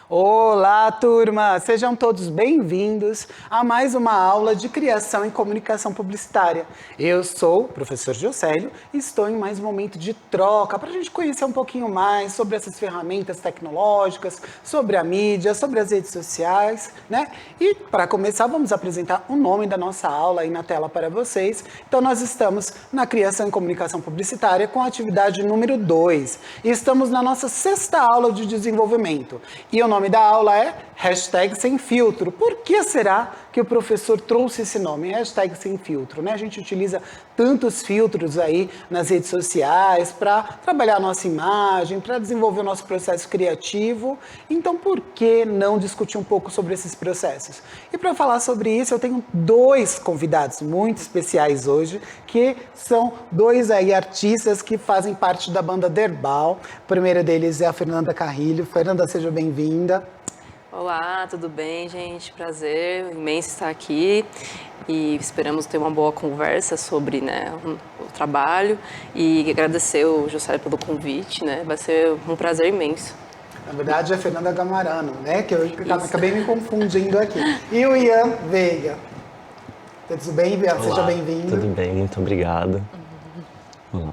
Olá, turma! Sejam todos bem-vindos a mais uma aula de criação e comunicação publicitária. Eu sou o professor Giocélio e estou em mais um momento de troca para a gente conhecer um pouquinho mais sobre essas ferramentas tecnológicas, sobre a mídia, sobre as redes sociais, né? E para começar, vamos apresentar o nome da nossa aula aí na tela para vocês. Então, nós estamos na criação e comunicação publicitária com a atividade número 2 e estamos na nossa sexta aula de desenvolvimento. E o nome da aula é Hashtag Sem Filtro. Por que será que o professor trouxe esse nome, Hashtag Sem Filtro, né? A gente utiliza tantos filtros aí nas redes sociais para trabalhar a nossa imagem, para desenvolver o nosso processo criativo. Então, por que não discutir um pouco sobre esses processos? E para falar sobre isso, eu tenho dois convidados muito especiais hoje, que são dois aí artistas que fazem parte da banda Derbal. O primeiro deles é a Fernanda Carrilho. Fernanda, seja bem-vinda. Olá, tudo bem, gente? Prazer imenso estar aqui e esperamos ter uma boa conversa sobre, o trabalho e agradecer o Giocélio pelo convite, né? Vai ser um prazer imenso. Na verdade, é a Fernanda Gamarano, né? Que eu acabei me confundindo aqui. E o Ian Veiga. Tudo bem, Ian? Seja bem-vindo. Tudo bem, muito obrigado. Olá.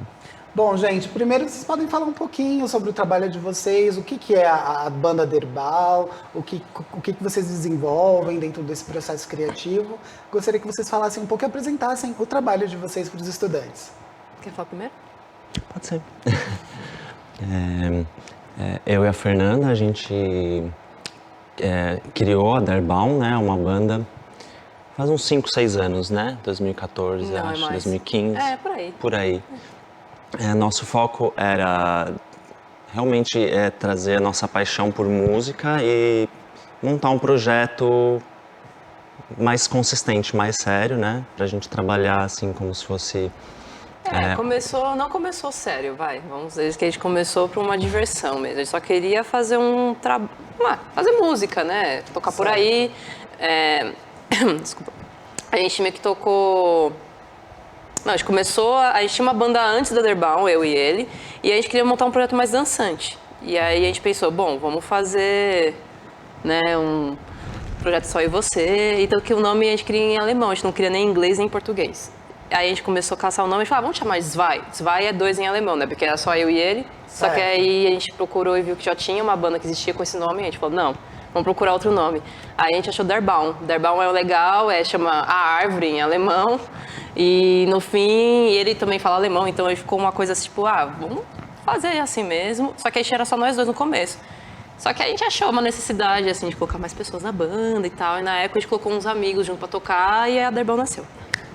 Bom, gente, primeiro vocês podem falar um pouquinho sobre o trabalho de vocês, o que é a banda Derbal, o que vocês desenvolvem dentro desse processo criativo. Gostaria que vocês falassem um pouco e apresentassem o trabalho de vocês para os estudantes. Quer falar primeiro? Pode ser. Eu e a Fernanda, a gente criou a Derbal, né, uma banda faz uns 5, 6 anos, né? 2014, Não, acho, é mais. 2015. Por aí. Por aí. Nosso foco era realmente trazer a nossa paixão por música e montar um projeto mais consistente, mais sério, né? Pra gente trabalhar assim como se fosse... Não começou sério, vamos dizer que a gente começou por uma diversão mesmo. A gente só queria fazer fazer música, né? Tocar por aí. Desculpa. A gente meio que tocou... Não, a gente tinha uma banda antes da Derbal, eu e ele, e a gente queria montar um projeto mais dançante. E aí a gente pensou, bom, vamos fazer, né, um projeto só eu e você, então que o nome a gente queria em alemão, a gente não queria nem em inglês nem em português. Aí a gente começou a caçar o nome e falou, vamos chamar de Zwei. Zwei é 2 em alemão, né, porque era só eu e ele, só que aí a gente procurou e viu que já tinha uma banda que existia com esse nome, e a gente falou, não, vamos procurar outro nome. Aí a gente achou Derbaum. Derbaum é legal, chama a árvore em alemão. E no fim, ele também fala alemão, então aí ficou uma coisa assim, tipo, vamos fazer assim mesmo. Só que a gente era só nós dois no começo. Só que a gente achou uma necessidade, assim, de colocar mais pessoas na banda e tal. E na época a gente colocou uns amigos junto pra tocar e a Derbal nasceu.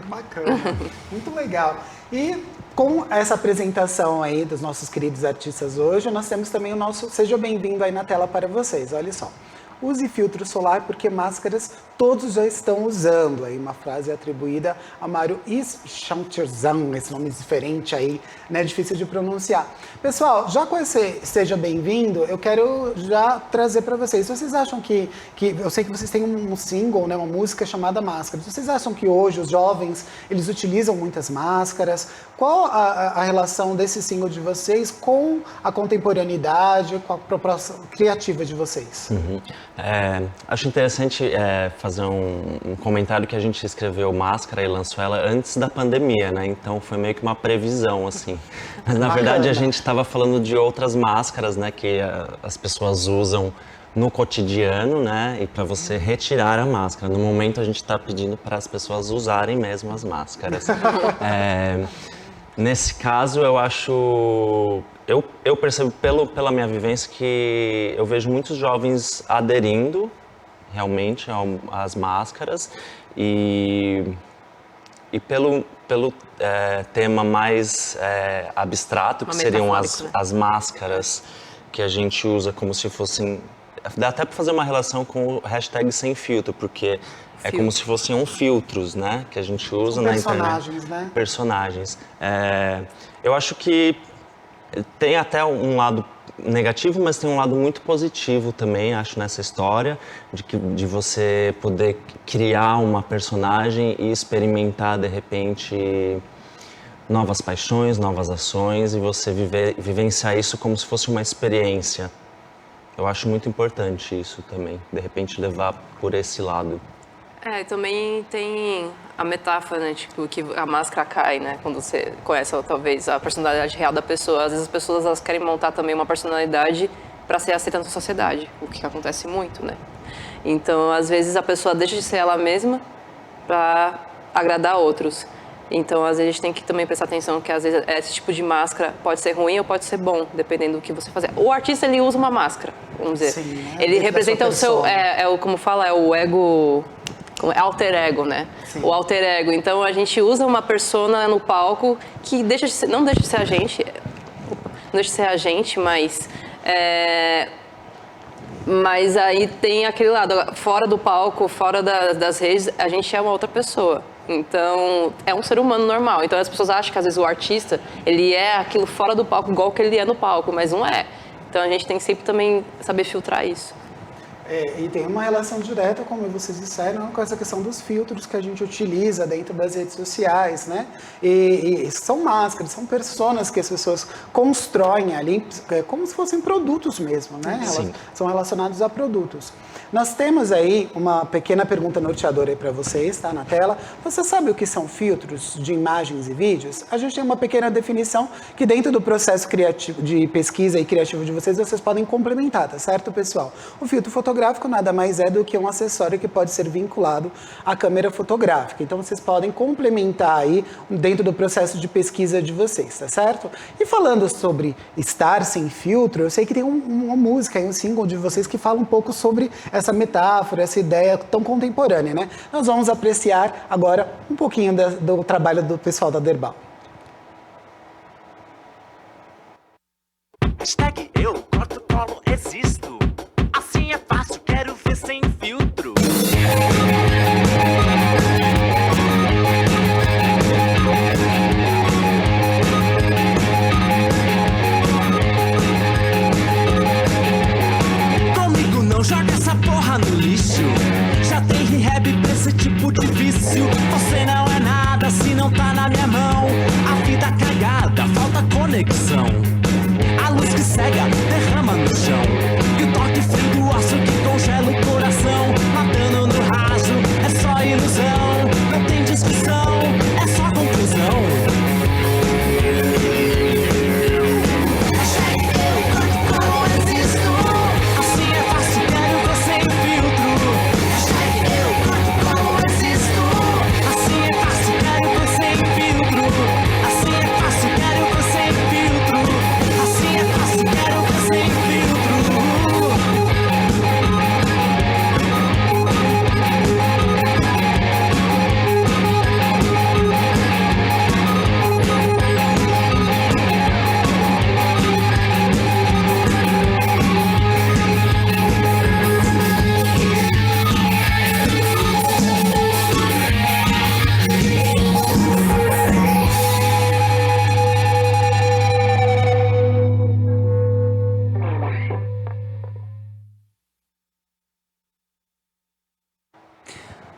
Bacana, muito legal. E com essa apresentação aí dos nossos queridos artistas hoje, nós temos também o nosso Seja Bem-vindo aí na tela para vocês, olha só. Use filtro solar porque máscaras todos já estão usando. Aí uma frase atribuída a Mário Ischampterzan, esse nome diferente aí, né, difícil de pronunciar. Pessoal, já com esse Seja Bem-vindo, eu quero já trazer para vocês. Vocês acham que eu sei que vocês têm um single, né, uma música chamada Máscaras. Vocês acham que hoje os jovens, eles utilizam muitas máscaras? Qual a relação desse single de vocês com a contemporaneidade, com a proposta criativa de vocês? Acho interessante fazer um comentário que a gente escreveu Máscara e lançou ela antes da pandemia, né? Então foi meio que uma previsão, assim. Mas na verdade a gente estava falando de outras máscaras, né? Que as pessoas usam no cotidiano, né? E para você retirar a máscara. No momento a gente está pedindo para as pessoas usarem mesmo as máscaras. Nesse caso eu acho... Eu percebo pela minha vivência que eu vejo muitos jovens aderindo realmente às máscaras e pelo tema mais abstrato, que seriam as máscaras que a gente usa como se fossem... Dá até para fazer uma relação com o hashtag Sem Filtro, porque é como se fossem filtros, né? Que a gente usa na internet. Personagens, né? Personagens. Eu acho que tem até um lado negativo, mas tem um lado muito positivo também, acho, nessa história, de você poder criar uma personagem e experimentar, de repente, novas paixões, novas ações, e você vivenciar isso como se fosse uma experiência. Eu acho muito importante isso também, de repente levar por esse lado. Também tem a metáfora, né, tipo, que a máscara cai, né, quando você conhece, talvez, a personalidade real da pessoa. Às vezes as pessoas, elas querem montar também uma personalidade para ser aceita na sociedade, o que acontece muito, né. Então, às vezes, a pessoa deixa de ser ela mesma para agradar outros. Então, às vezes, a gente tem que também prestar atenção que, às vezes, esse tipo de máscara pode ser ruim ou pode ser bom, dependendo do que você fazer. O artista, ele usa uma máscara, vamos dizer. Sim, né? Ele representa o seu, como fala, é o ego, alter ego, né? Sim. O alter ego. Então, a gente usa uma persona no palco que não deixa de ser a gente, não deixa de ser a gente, mas aí tem aquele lado, fora do palco, fora das redes, a gente é uma outra pessoa. Então, é um ser humano normal. Então, as pessoas acham que, às vezes, o artista, ele é aquilo fora do palco, igual que ele é no palco, mas não é. Então, a gente tem que sempre também saber filtrar isso. E tem uma relação direta, como vocês disseram, com essa questão dos filtros que a gente utiliza dentro das redes sociais, né? E são máscaras, são personas que as pessoas constroem ali, como se fossem produtos mesmo, né? Elas são relacionadas a produtos. Nós temos aí uma pequena pergunta norteadora aí para vocês, tá? Na tela. Você sabe o que são filtros de imagens e vídeos? A gente tem uma pequena definição que dentro do processo criativo, de pesquisa e criativo de vocês podem complementar, tá certo, pessoal? O filtro fotográfico nada mais é do que um acessório que pode ser vinculado à câmera fotográfica. Então, vocês podem complementar aí dentro do processo de pesquisa de vocês, tá certo? E falando sobre estar sem filtro, eu sei que tem uma música, um single de vocês que fala um pouco sobre essa metáfora, essa ideia tão contemporânea, né? Nós vamos apreciar agora um pouquinho do trabalho do pessoal da Derbal. Hashtag eu corto, colo, existo. Assim é fácil, quero ver sem filtro. Comigo não joga essa porra no lixo. Já tem rehab pra esse tipo de vício. Você não é nada se não tá na minha mão. A vida cagada, falta conexão. A luz que cega, derrama no chão. E o toque frio do aço que congela o coração. Matando no raso, é só ilusão. Não tem discussão, é só conclusão. Assim é fácil, quero ver sem filtro. Assim é fácil, quero ver sem filtro. Assim é fácil, quero ver sem filtro. Assim é fácil, quero ver sem filtro.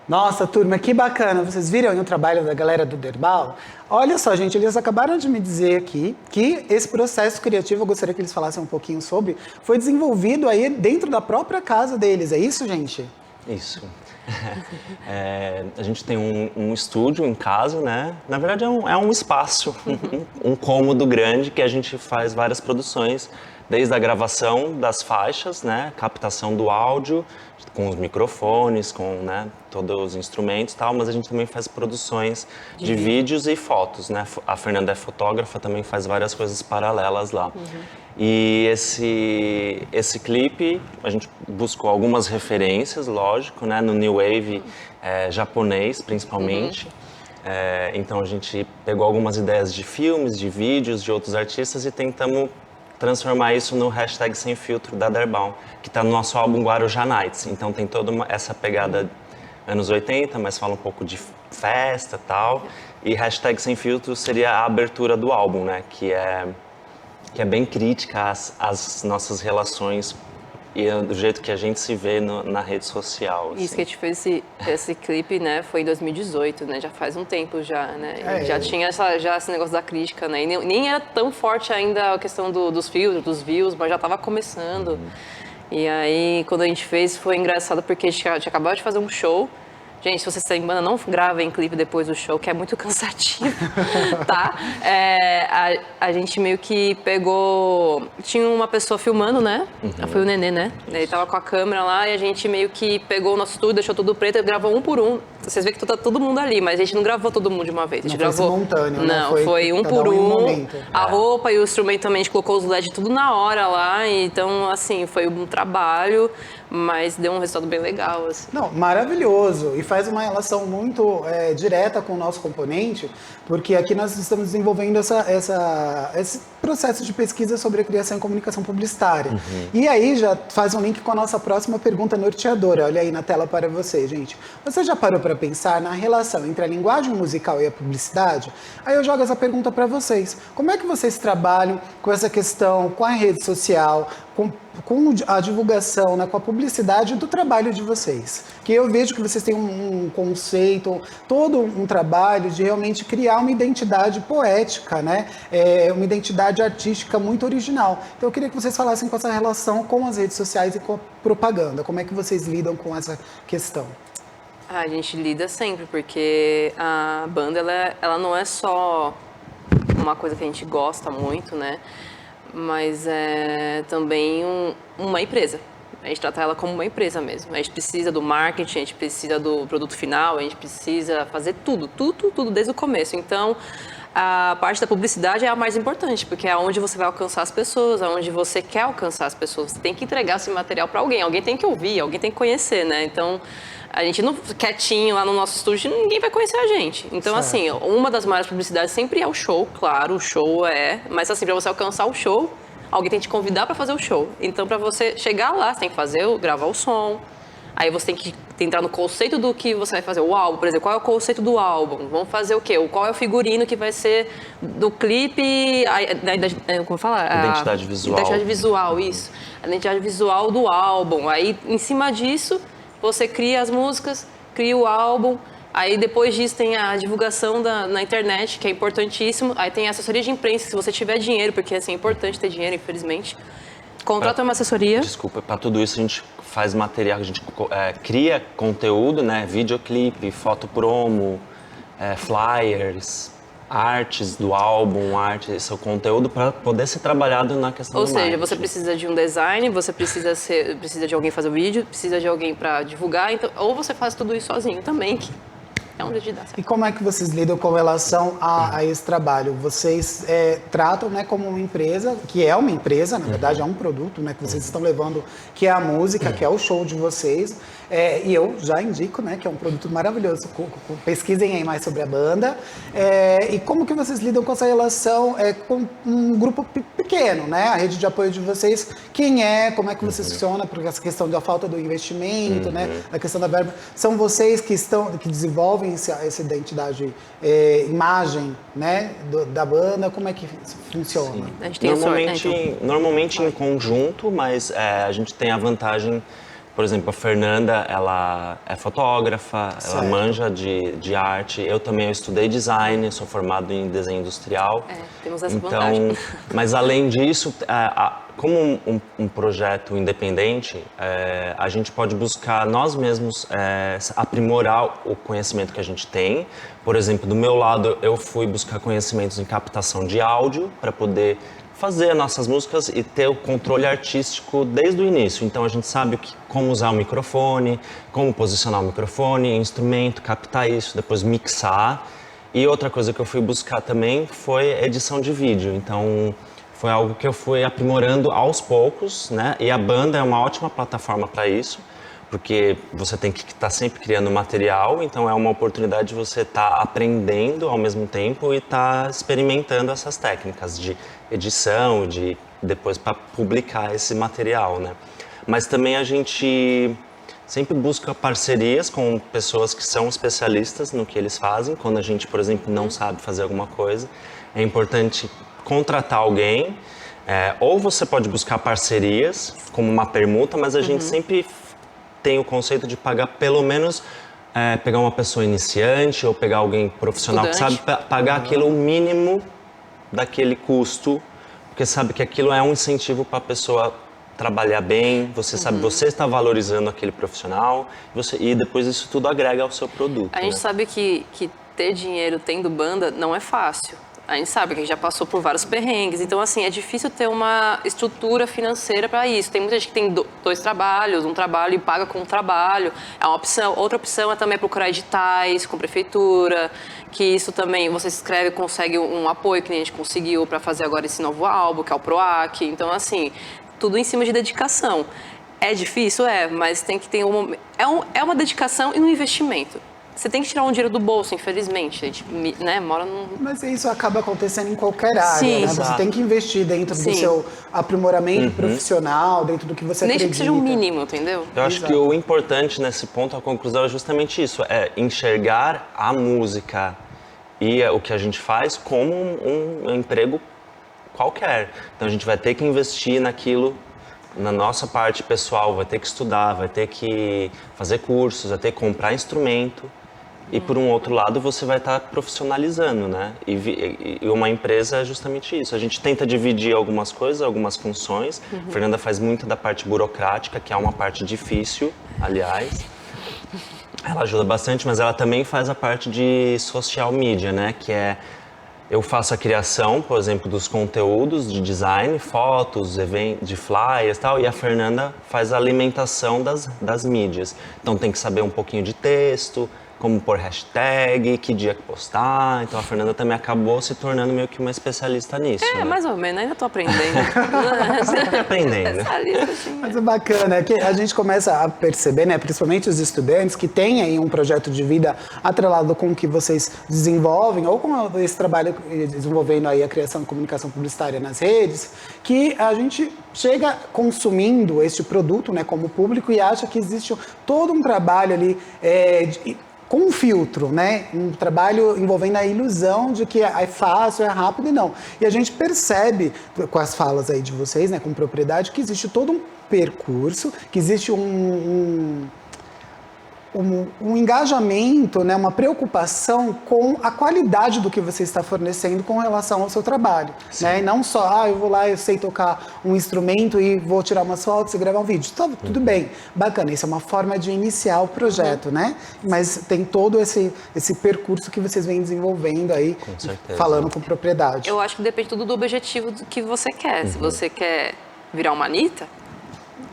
Nossa, turma, que bacana. Vocês viram aí o trabalho da galera do Derbal? Olha só, gente, eles acabaram de me dizer aqui que esse processo criativo, eu gostaria que eles falassem um pouquinho sobre, foi desenvolvido aí dentro da própria casa deles. É isso, gente? Isso. A gente tem um estúdio em casa, né? Na verdade, é um espaço, um cômodo grande que a gente faz várias produções, desde a gravação das faixas, né? Captação do áudio, com os microfones, com, né, todos os instrumentos e tal, mas a gente também faz produções de vídeos e fotos, né? A Fernanda é fotógrafa, também faz várias coisas paralelas lá. E esse clipe, a gente buscou algumas referências, lógico, né? No New Wave japonês, principalmente. Então a gente pegou algumas ideias de filmes, de vídeos, de outros artistas e tentamos transformar isso no hashtag Sem Filtro da Derbal, que está no nosso álbum Guarujá Nights. Então tem toda essa pegada anos 80, mas fala um pouco de festa e tal. E hashtag Sem Filtro seria a abertura do álbum, né? Que é bem crítica às nossas relações e do jeito que a gente se vê na rede social. Assim. Isso que a gente fez esse clipe, né, foi em 2018, né, já faz um tempo já, né, já tinha esse negócio da crítica, né, e nem era tão forte ainda a questão dos filtros, dos views, mas já estava começando. E aí, quando a gente fez, foi engraçado porque a gente tinha acabado de fazer um show. Gente, se vocês têm banda, não gravem clipe depois do show, que é muito cansativo, tá? A gente meio que pegou... Tinha uma pessoa filmando, né? Foi o Nenê, né? Ele tava com a câmera lá e a gente meio que pegou o nosso estúdio, deixou tudo preto e gravou um por um. Vocês veem que tá todo mundo ali, mas a gente não gravou todo mundo de uma vez. A gente gravou... simultâneo, né? Não, foi um por em um. momento. A roupa e o instrumento também, a gente colocou os LED tudo na hora lá. Então, assim, foi um trabalho, mas deu um resultado bem legal, assim. Não, maravilhoso. E faz uma relação muito direta com o nosso componente, porque aqui nós estamos desenvolvendo esse processo de pesquisa sobre a criação e comunicação publicitária. E aí já faz um link com a nossa próxima pergunta norteadora. Olha aí na tela para você, gente. Você já parou para pensar na relação entre a linguagem musical e a publicidade? Aí eu jogo essa pergunta para vocês. Como é que vocês trabalham com essa questão, com a rede social, com a divulgação, né, com a publicidade do trabalho de vocês? Que eu vejo que vocês têm um conceito, todo um trabalho de realmente criar uma identidade poética, né? Uma identidade artística muito original. Então eu queria que vocês falassem com essa relação com as redes sociais e com a propaganda. Como é que vocês lidam com essa questão? A gente lida sempre, porque a banda ela não é só uma coisa que a gente gosta muito, né? Mas é também uma empresa. A gente trata ela como uma empresa mesmo. A gente precisa do marketing, a gente precisa do produto final, a gente precisa fazer tudo desde o começo. Então, a parte da publicidade é a mais importante, porque é onde você vai alcançar as pessoas, aonde você quer alcançar as pessoas. Você tem que entregar esse material para alguém tem que ouvir, alguém tem que conhecer, né? Então, a gente não quietinho lá no nosso estúdio, ninguém vai conhecer a gente. Então, certo. Assim, uma das maiores publicidades sempre é o show, claro, o show mas assim, para você alcançar o show, alguém tem que te convidar para fazer o show. Então, para você chegar lá, você tem que gravar o som. Aí você tem que entrar no conceito do que você vai fazer. O álbum, por exemplo, qual é o conceito do álbum? Vamos fazer o quê? Qual é o figurino que vai ser do clipe? Como falar? Identidade visual. Identidade visual, isso. A identidade visual do álbum. Aí, em cima disso, você cria as músicas, cria o álbum. Aí depois disso tem a divulgação na internet, que é importantíssimo. Aí tem a assessoria de imprensa, se você tiver dinheiro, porque assim, é importante ter dinheiro, infelizmente. Contrata uma assessoria. Desculpa, para tudo isso a gente faz material, a gente cria conteúdo, né? Videoclipe, foto promo, flyers, artes do álbum, esse é o conteúdo para poder ser trabalhado na questão do marketing. Ou seja, você precisa de um design, você precisa de alguém fazer o vídeo, precisa de alguém para divulgar, então, ou você faz tudo isso sozinho também, que é um jeito de dar certo. E como é que vocês lidam com relação a esse trabalho? Vocês tratam, né, como uma empresa, que é uma empresa, na verdade é um produto, né, que vocês estão levando, que é a música, que é o show de vocês. E eu já indico, né, que é um produto maravilhoso. Pesquisem aí mais sobre a banda. E como que vocês lidam com essa relação com um grupo pequeno, né? A rede de apoio de vocês, como é que vocês funcionam? Porque essa questão da falta do investimento, né? A questão da verba. São vocês que desenvolvem essa identidade, imagem, né, da banda? Como é que funciona? Sim. A gente tem normalmente em conjunto, mas a gente tem a vantagem. Por exemplo, a Fernanda, ela é fotógrafa, certo. Ela manja de arte. Eu também estudei design, sou formado em desenho industrial. Temos essa vantagem. Mas além disso, como um projeto independente, a gente pode buscar nós mesmos aprimorar o conhecimento que a gente tem. Por exemplo, do meu lado, eu fui buscar conhecimentos em captação de áudio para poder fazer nossas músicas e ter o controle artístico desde o início. Então a gente sabe como usar o microfone, como posicionar o microfone, instrumento, captar isso, depois mixar. E outra coisa que eu fui buscar também foi edição de vídeo. Então foi algo que eu fui aprimorando aos poucos, né? E a banda é uma ótima plataforma para isso, porque você tem que estar sempre criando material, então é uma oportunidade de você estar aprendendo ao mesmo tempo e estar experimentando essas técnicas de edição, de depois para publicar esse material, né? Mas também a gente sempre busca parcerias com pessoas que são especialistas no que eles fazem. Quando a gente, por exemplo, não sabe fazer alguma coisa, é importante contratar alguém, ou você pode buscar parcerias como uma permuta, mas a gente sempre tem o conceito de pagar pelo menos, pegar uma pessoa iniciante ou pegar alguém profissional que sabe pagar aquilo o mínimo daquele custo, porque sabe que aquilo é um incentivo para a pessoa trabalhar bem, você sabe, você está valorizando aquele profissional, e depois isso tudo agrega ao seu produto. A gente sabe que ter dinheiro tendo banda não é fácil. A gente sabe que a gente já passou por vários perrengues. Então, assim, é difícil ter uma estrutura financeira para isso. Tem muita gente que tem 2 trabalhos, um trabalho e paga com um trabalho. É uma opção. Outra opção é também procurar editais com prefeitura, que isso também, você se inscreve e consegue um apoio que a gente conseguiu para fazer agora esse novo álbum, que é o PROAC. Então, assim, tudo em cima de dedicação. É difícil? É, mas tem que ter é uma dedicação e um investimento. Você tem que tirar um dinheiro do bolso, infelizmente. A gente, né, mora num... Mas isso acaba acontecendo em qualquer área, Sim, né? Você tem que investir dentro do seu aprimoramento profissional, dentro do que você acredita. Nem que seja um mínimo, entendeu? Eu acho que o importante nesse ponto, a conclusão, é justamente isso. É enxergar a música e o que a gente faz como um emprego qualquer. Então a gente vai ter que investir naquilo, na nossa parte pessoal, vai ter que estudar, vai ter que fazer cursos, vai ter que comprar instrumento. E por um outro lado, você vai estar profissionalizando, né? E uma empresa é justamente isso. A gente tenta dividir algumas coisas, algumas funções. A Fernanda faz muito da parte burocrática, que é uma parte difícil, aliás. Ela ajuda bastante, mas ela também faz a parte de social media, né? Que é... Eu faço a criação, por exemplo, dos conteúdos de design, fotos, eventos, de flyers e tal, e a Fernanda faz a alimentação das mídias. Então tem que saber um pouquinho de texto, como pôr hashtag, que dia que postar. Então a Fernanda também acabou se tornando meio que uma especialista nisso. É, né? mais ou menos, ainda tô aprendendo. Sempre aprendendo. Especialista, assim. Mas é bacana, é que a gente começa a perceber, né, principalmente os estudantes que têm aí um projeto de vida atrelado com o que vocês desenvolvem, ou com esse trabalho desenvolvendo aí a criação de comunicação publicitária nas redes, que a gente chega consumindo este produto, né, como público e acha que existe todo um trabalho ali com um filtro, né? Um trabalho envolvendo a ilusão de que é fácil, é rápido e não. E a gente percebe, com as falas aí de vocês, né, com propriedade, que existe todo um percurso, que existe um engajamento, né, uma preocupação com a qualidade do que você está fornecendo com relação ao seu trabalho. Né? E não só, eu vou lá, eu sei tocar um instrumento e vou tirar umas fotos e gravar um vídeo. Tudo bem, bacana, isso é uma forma de iniciar o projeto, né? Mas tem todo esse percurso que vocês vêm desenvolvendo aí, falando com propriedade. Eu acho que depende tudo do objetivo que você quer. Se você quer virar uma Anitta,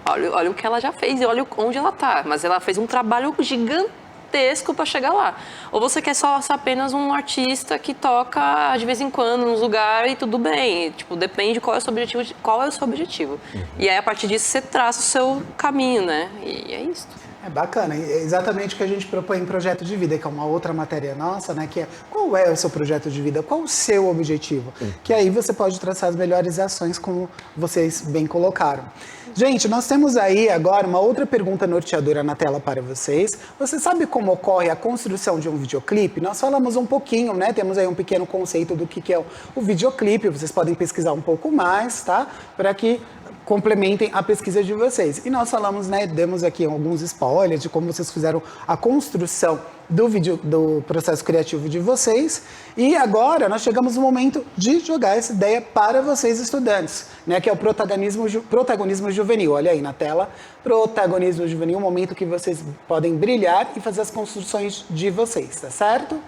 olha o que ela já fez e olha onde ela tá. Mas ela fez um trabalho gigantesco para chegar lá. Ou você quer só ser apenas um artista que toca de vez em quando nos lugares e tudo bem. Tipo, depende qual é o seu objetivo. E aí, a partir disso, você traça o seu caminho, né? E é isso. É bacana, é exatamente o que a gente propõe em projeto de vida, que é uma outra matéria nossa, né? Que é qual é o seu projeto de vida, qual o seu objetivo? Que aí você pode traçar as melhores ações, como vocês bem colocaram. Gente, nós temos aí agora uma outra pergunta norteadora na tela para vocês. Você sabe como ocorre a construção de um videoclipe? Nós falamos um pouquinho, né? Temos aí um pequeno conceito do que é o videoclipe. Vocês podem pesquisar um pouco mais, tá? Para que complementem a pesquisa de vocês. E nós falamos, né, demos aqui alguns spoilers de como vocês fizeram a construção do processo criativo de vocês. E agora nós chegamos no momento de jogar essa ideia para vocês, estudantes, né, que é o protagonismo juvenil. Olha aí na tela, protagonismo juvenil, um momento que vocês podem brilhar e fazer as construções de vocês, tá certo?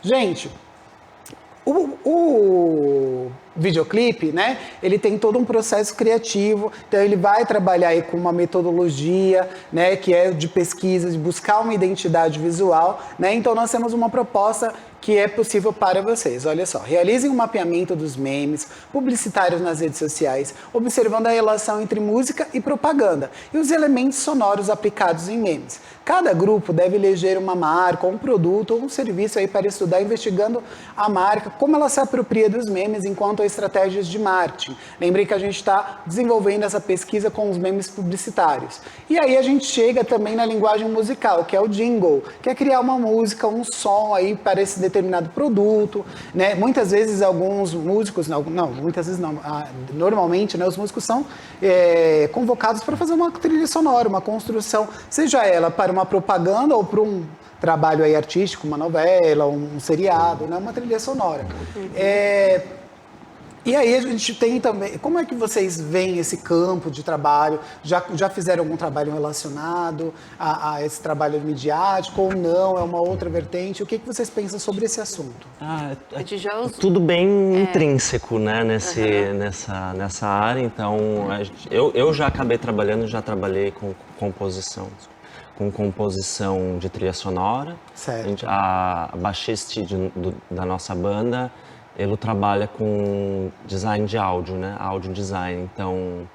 Gente, o videoclipe, né, ele tem todo um processo criativo, então ele vai trabalhar aí com uma metodologia, né, que é de pesquisa, de buscar uma identidade visual, né, então nós temos uma proposta que é possível para vocês. Olha só, realizem um mapeamento dos memes publicitários nas redes sociais, observando a relação entre música e propaganda e os elementos sonoros aplicados em memes. Cada grupo deve eleger uma marca, um produto ou um serviço aí para estudar, investigando a marca, como ela se apropria dos memes enquanto estratégias de marketing. Lembrei que a gente está desenvolvendo essa pesquisa com os memes publicitários. E aí a gente chega também na linguagem musical, que é o jingle, que é criar uma música, um som aí para esse determinado produto, né? Muitas vezes alguns músicos, normalmente, né, os músicos são convocados para fazer uma trilha sonora, uma construção, seja ela para uma propaganda ou para um trabalho aí artístico, uma novela, um seriado, né, uma trilha sonora. E aí a gente tem também, como é que vocês veem esse campo de trabalho? Já fizeram algum trabalho relacionado a esse trabalho midiático ou não? É uma outra vertente? O que vocês pensam sobre esse assunto? Tudo bem intrínseco, né, nessa área. Então, eu já acabei trabalhando, já trabalhei com composição de trilha sonora. Certo. A baixista da nossa banda, ele trabalha com design de áudio, né? Áudio design. Então,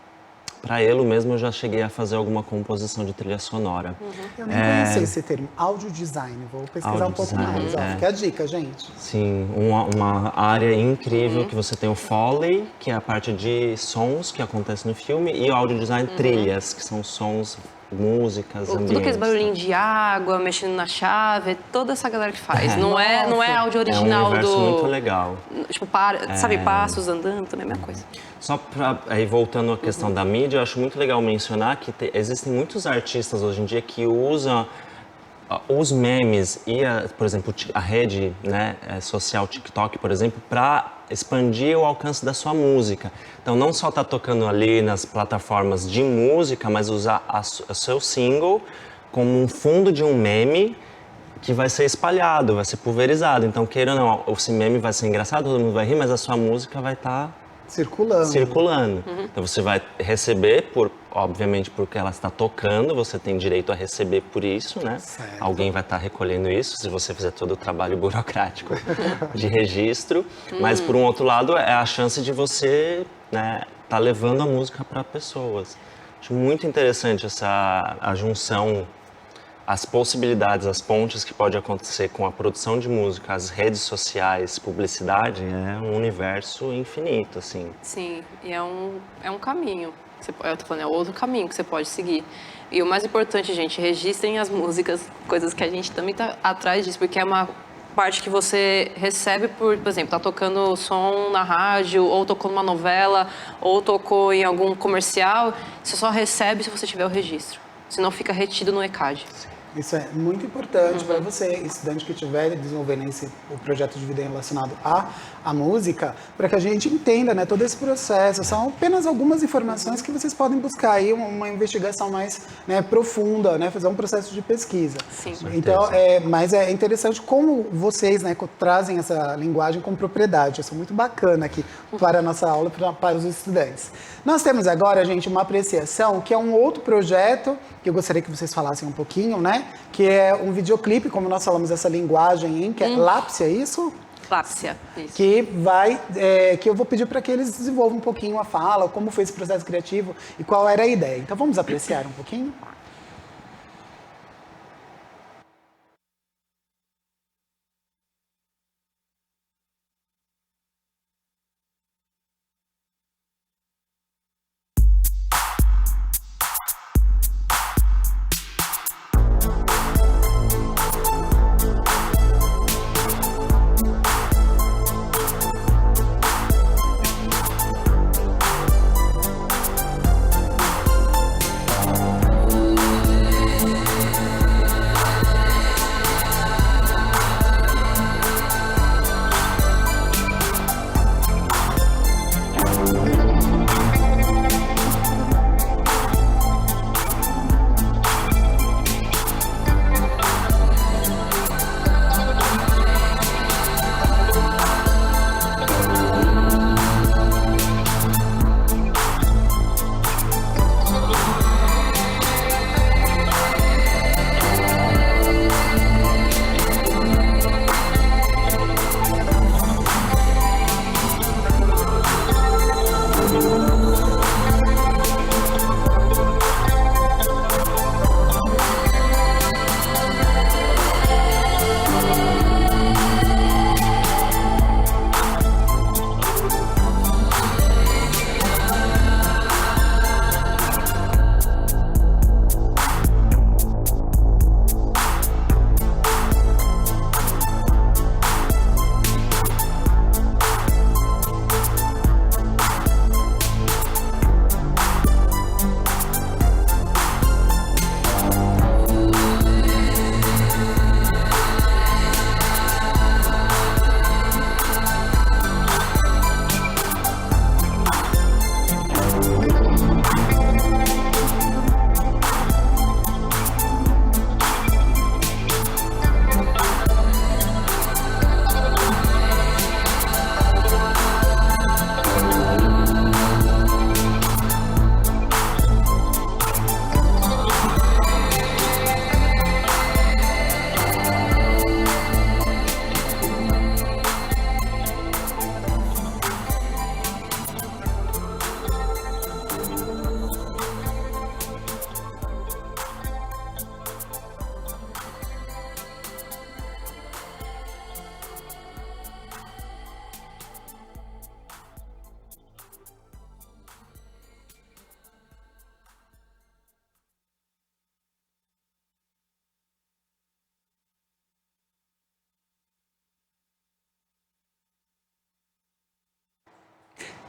para ele mesmo eu já cheguei a fazer alguma composição de trilha sonora. Eu nem conheci esse termo, áudio design. Vou pesquisar um pouco mais. Fica a dica, gente. Sim, uma área incrível que você tem o Foley, que é a parte de sons que acontece no filme, e o áudio design trilhas, que são sons, músicas, ambientes. Tudo aqueles barulhinhos de água, mexendo na chave, toda essa galera que faz. Não é áudio original é um universo muito legal. Tipo, sabe, passos andando, também é a mesma coisa. Só aí voltando à questão da mídia, eu acho muito legal mencionar que existem muitos artistas hoje em dia que usam os memes e, por exemplo, a rede, né, social TikTok, por exemplo, para expandir o alcance da sua música. Então, não só tá tocando ali nas plataformas de música, mas usar o seu single como um fundo de um meme que vai ser espalhado, vai ser pulverizado. Então, queira ou não, esse meme vai ser engraçado, todo mundo vai rir, mas a sua música vai estar circulando. Então, você vai receber, obviamente, porque ela está tocando, você tem direito a receber por isso, né? Certo. Alguém vai estar recolhendo isso, se você fizer todo o trabalho burocrático de registro. Mas, por um outro lado, é a chance de você, né, tá levando a música para pessoas. Acho muito interessante a junção, as possibilidades, as pontes que pode acontecer com a produção de música, as redes sociais, publicidade, é um universo infinito, assim. Sim, e é um caminho. Eu tô falando, é outro caminho que você pode seguir. E o mais importante, gente, registrem as músicas, coisas que a gente também tá atrás disso, porque é uma parte que você recebe por exemplo, tá tocando som na rádio, ou tocou numa novela, ou tocou em algum comercial, você só recebe se você tiver o registro. Senão fica retido no ECAD. Isso é muito importante para você, estudante que estiver desenvolvendo o projeto de vida relacionado à música, para que a gente entenda, né, todo esse processo. São apenas algumas informações que vocês podem buscar aí uma investigação mais, né, profunda, né, fazer um processo de pesquisa. Sim. Então, mas é interessante como vocês, né, trazem essa linguagem com propriedade. Isso é muito bacana aqui para a nossa aula, para os estudantes. Nós temos agora, gente, uma apreciação que é um outro projeto que eu gostaria que vocês falassem um pouquinho, né? Que é um videoclipe, como nós falamos essa linguagem, que é Lápsia, é isso? Lápsia, isso. Que que eu vou pedir para que eles desenvolvam um pouquinho a fala, como foi esse processo criativo e qual era a ideia. Então vamos apreciar um pouquinho?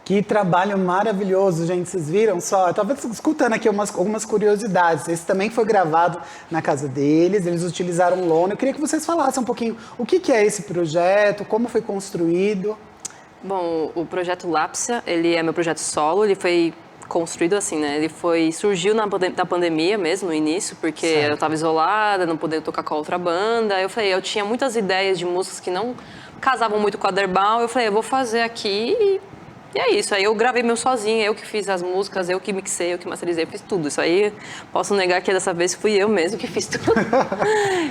Que trabalho maravilhoso, gente. Vocês viram só? Eu estava escutando aqui algumas curiosidades. Esse também foi gravado na casa deles, eles utilizaram lona. Eu queria que vocês falassem um pouquinho o que é esse projeto, como foi construído. Bom, o projeto Lápsia, ele é meu projeto solo, ele foi construído assim, né? Surgiu na pandemia mesmo, no início, porque eu estava isolada, não podia tocar com a outra banda. Eu falei, eu tinha muitas ideias de músicas que não casavam muito com a Derbal. Eu falei, eu vou fazer aqui e é isso. Aí eu gravei meu sozinha, eu que fiz as músicas, eu que mixei, eu que masterizei, eu fiz tudo. Isso aí, posso negar que dessa vez fui eu mesmo que fiz tudo.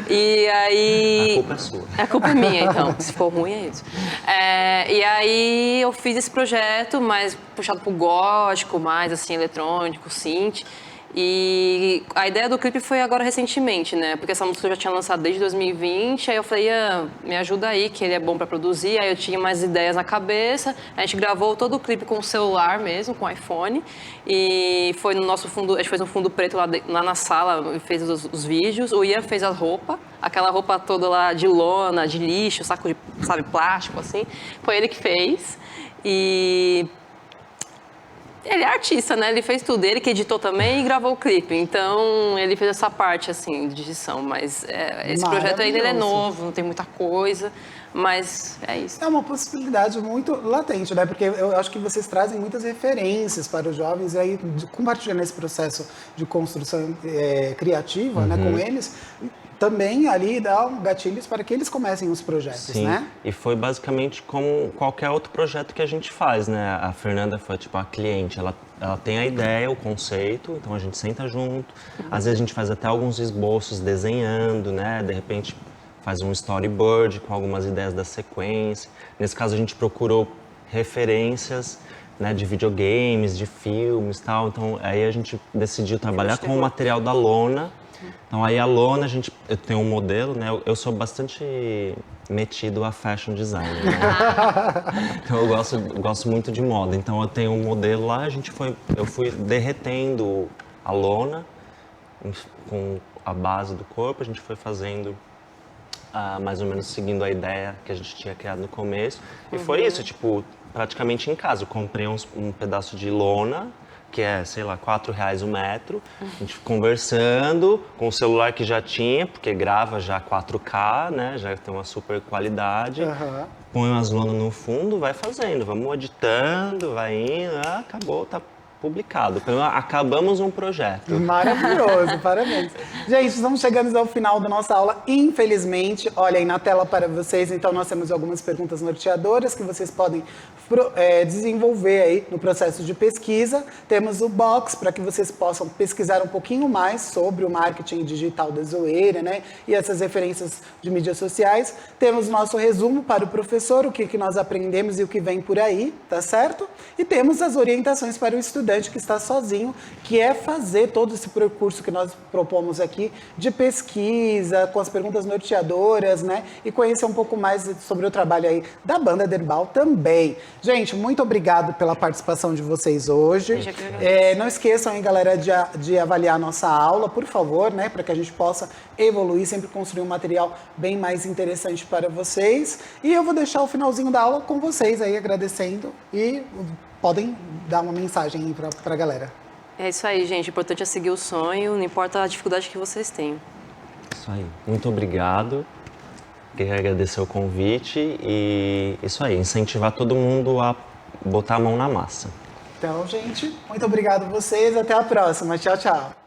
E aí... A culpa é sua. A culpa é minha, então. Se for ruim, é isso. E aí eu fiz esse projeto, mais puxado pro gótico, mais assim, eletrônico, synth. E a ideia do clipe foi agora recentemente, né? Porque essa música eu já tinha lançado desde 2020, aí eu falei, me ajuda aí, que ele é bom pra produzir. Aí eu tinha mais ideias na cabeça, a gente gravou todo o clipe com o celular mesmo, com o iPhone. E foi no nosso fundo, a gente fez um fundo preto lá na sala, fez os vídeos. O Ian fez a roupa, aquela roupa toda lá de lona, de lixo, saco de, sabe, plástico, assim. Foi ele que fez. E... ele é artista, né? Ele fez tudo. Ele que editou também e gravou o clipe. Então, ele fez essa parte, assim, de edição. Mas esse projeto ainda ele é novo, não tem muita coisa. Mas é isso. É uma possibilidade muito latente, né? Porque eu acho que vocês trazem muitas referências para os jovens. E aí, compartilhando esse processo de construção criativa, né, com eles... também ali dá gatilhos para que eles comecem os projetos, Sim, né? E foi basicamente como qualquer outro projeto que a gente faz, né? A Fernanda foi tipo a cliente, ela tem a ideia, o conceito, então a gente senta junto. Às vezes a gente faz até alguns esboços desenhando, né? De repente faz um storyboard com algumas ideias da sequência. Nesse caso a gente procurou referências, né, de videogames, de filmes e tal. Então aí a gente decidiu trabalhar com o material da lona. Então aí a lona, eu tenho um modelo, né? Eu sou bastante metido a fashion design, né? Então eu gosto muito de moda. Então eu tenho um modelo lá, eu fui derretendo a lona com a base do corpo, a gente foi fazendo mais ou menos seguindo a ideia que a gente tinha criado no começo. E foi isso, tipo, praticamente em casa. Eu comprei um pedaço de lona, que é, sei lá, R$4 o metro, a gente conversando com o celular que já tinha, porque grava já 4K, né, já tem uma super qualidade, põe umas lonas no fundo, vai fazendo, vamos editando, vai indo, acabou, tá publicado. Acabamos um projeto. Maravilhoso, parabéns. Gente, estamos chegando ao final da nossa aula, infelizmente. Olha aí na tela para vocês, então nós temos algumas perguntas norteadoras que vocês podem desenvolver aí no processo de pesquisa. Temos o box para que vocês possam pesquisar um pouquinho mais sobre o marketing digital da zoeira, né? E essas referências de mídias sociais. Temos nosso resumo para o professor, o que nós aprendemos e o que vem por aí, tá certo? E temos as orientações para o estudante que está sozinho, que é fazer todo esse percurso que nós propomos aqui de pesquisa, com as perguntas norteadoras, né? E conhecer um pouco mais sobre o trabalho aí da banda Derbal também. Gente, muito obrigado pela participação de vocês hoje. Não esqueçam, hein, galera, de avaliar a nossa aula, por favor, né? Para que a gente possa evoluir, sempre construir um material bem mais interessante para vocês. E eu vou deixar o finalzinho da aula com vocês aí, agradecendo e podem dar uma mensagem aí para a galera. É isso aí, gente. O importante é seguir o sonho, não importa a dificuldade que vocês tenham. Isso aí. Muito obrigado. Queria agradecer o convite e isso aí, incentivar todo mundo a botar a mão na massa. Então, gente, muito obrigado a vocês. Até a próxima. Tchau, tchau.